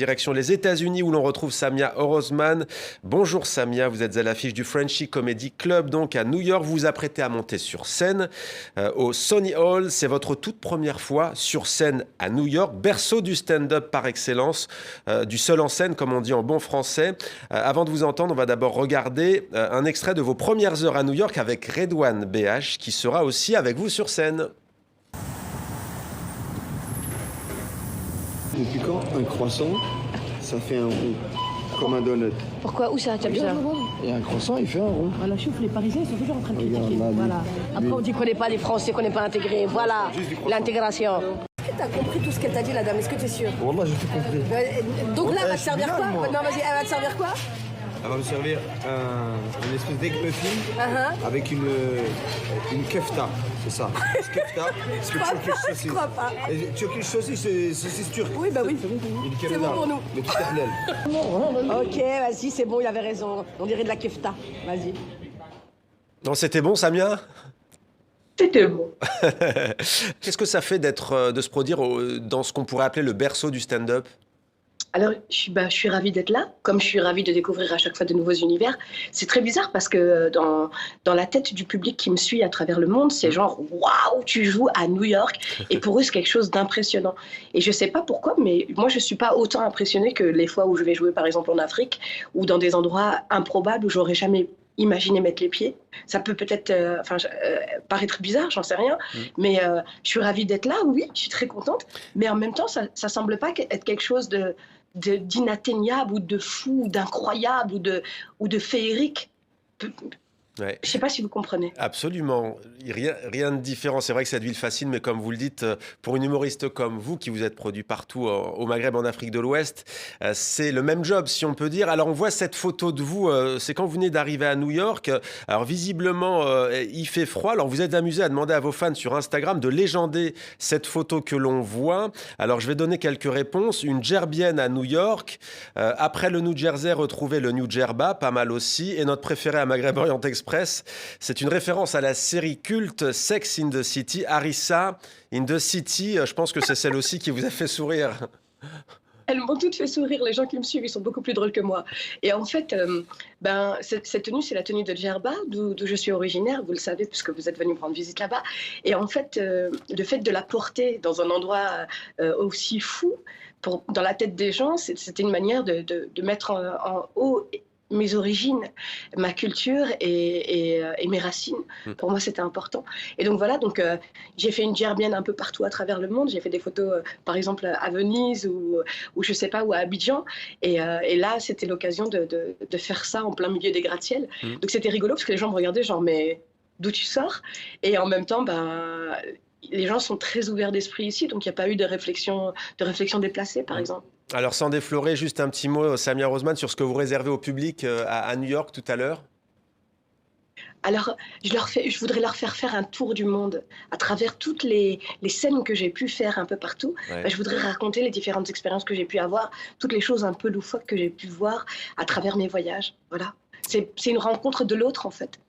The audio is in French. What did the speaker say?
Direction les États-Unis où l'on retrouve Samia Orozman. Bonjour Samia, vous êtes à l'affiche du Frenchy Comedy Club, donc à New York. Vous vous apprêtez à monter sur scène au Sony Hall. C'est votre toute première fois sur scène à New York, berceau du stand-up par excellence, du seul en scène comme on dit en bon français. Avant de vous entendre, on va d'abord regarder un extrait de vos premières heures à New York avec Redouane BH qui sera aussi avec vous sur scène. Depuis quand un croissant, ça fait un rond, comme un donut? Pourquoi? Où ça? Tu as besoin? Et un croissant, il fait un rond. Voilà, chouf, les Parisiens, ils sont toujours en train de Regarde, critiquer. là, lui. Voilà. Après, on dit qu'on n'est pas les Français, qu'on n'est pas intégrés. Voilà, l'intégration. Est-ce que tu as compris tout ce qu'elle t'a dit, la dame? Est-ce que tu es sûr? Wallah, j'ai tout compris. Donc là, elle va te je servir suis quoi? bilingue, moi. Non, vas-y, elle va te servir quoi? Elle va me servir une espèce d'egg muffin avec une kefta, c'est ça. Kefta, parce que Je crois pas. Turkish saucisse, c'est saucisse turque. Oui, bah oui. Une C'est bon pour nous. Mais tout est halal. Ok, vas-y, c'est bon, il avait raison. On dirait de la kefta. Vas-y. Non, c'était bon Samia? C'était bon. Qu'est-ce que ça fait de se produire dans ce qu'on pourrait appeler le berceau du stand-up? Alors, je suis ravie d'être là, comme je suis ravie de découvrir à chaque fois de nouveaux univers. C'est très bizarre parce que dans la tête du public qui me suit à travers le monde, c'est genre « Waouh, tu joues à New York !» Et pour eux, c'est quelque chose d'impressionnant. Et je ne sais pas pourquoi, mais moi, je ne suis pas autant impressionnée que les fois où je vais jouer, par exemple, en Afrique ou dans des endroits improbables où j'aurais jamais imaginé mettre les pieds. Ça peut peut-être paraître bizarre, j'en sais rien, mais je suis ravie d'être là, oui, je suis très contente, mais en même temps, ça ne semble pas être quelque chose d'inatteignable ou de fou ou d'incroyable ou de féerique. Ouais. Je ne sais pas si vous comprenez. Absolument, rien de différent. C'est vrai que cette ville fascine, mais comme vous le dites, pour une humoriste comme vous, qui vous êtes produit partout au Maghreb, en Afrique de l'Ouest, c'est le même job, si on peut dire. Alors, on voit cette photo de vous, c'est quand vous venez d'arriver à New York. Alors, visiblement, il fait froid. Alors, vous êtes amusé à demander à vos fans sur Instagram de légender cette photo que l'on voit. Alors, je vais donner quelques réponses. Une gerbienne à New York. Après le New Jersey, retrouver le New Djerba, pas mal aussi. Et notre préféré à Maghreb Orient Express, c'est une référence à la série culte Sex in the City, Harissa in the City. Je pense que c'est celle aussi qui vous a fait sourire. Elles m'ont toutes fait sourire, les gens qui me suivent, ils sont beaucoup plus drôles que moi. Et en fait, cette tenue, c'est la tenue de Djerba, d'où je suis originaire, vous le savez, puisque vous êtes venu me rendre visite là-bas. Et en fait, le fait de la porter dans un endroit aussi fou, dans la tête des gens, c'était une manière de mettre en haut mes origines, ma culture et mes racines. Pour moi, c'était important. Et donc voilà, j'ai fait une gerbienne un peu partout à travers le monde. J'ai fait des photos, par exemple, à Venise ou je sais pas, ou à Abidjan. Et là, c'était l'occasion de faire ça en plein milieu des gratte-ciel. Donc c'était rigolo parce que les gens me regardaient genre, mais d'où tu sors? Et en même temps, les gens sont très ouverts d'esprit ici, donc il n'y a pas eu de réflexion déplacée, par exemple. Alors, sans déflorer, juste un petit mot, Samia Orozman, sur ce que vous réservez au public à New York tout à l'heure. Alors, je voudrais leur faire un tour du monde à travers toutes les scènes que j'ai pu faire un peu partout. Ouais. Je voudrais raconter les différentes expériences que j'ai pu avoir, toutes les choses un peu loufoques que j'ai pu voir à travers mes voyages. Voilà. C'est une rencontre de l'autre, en fait.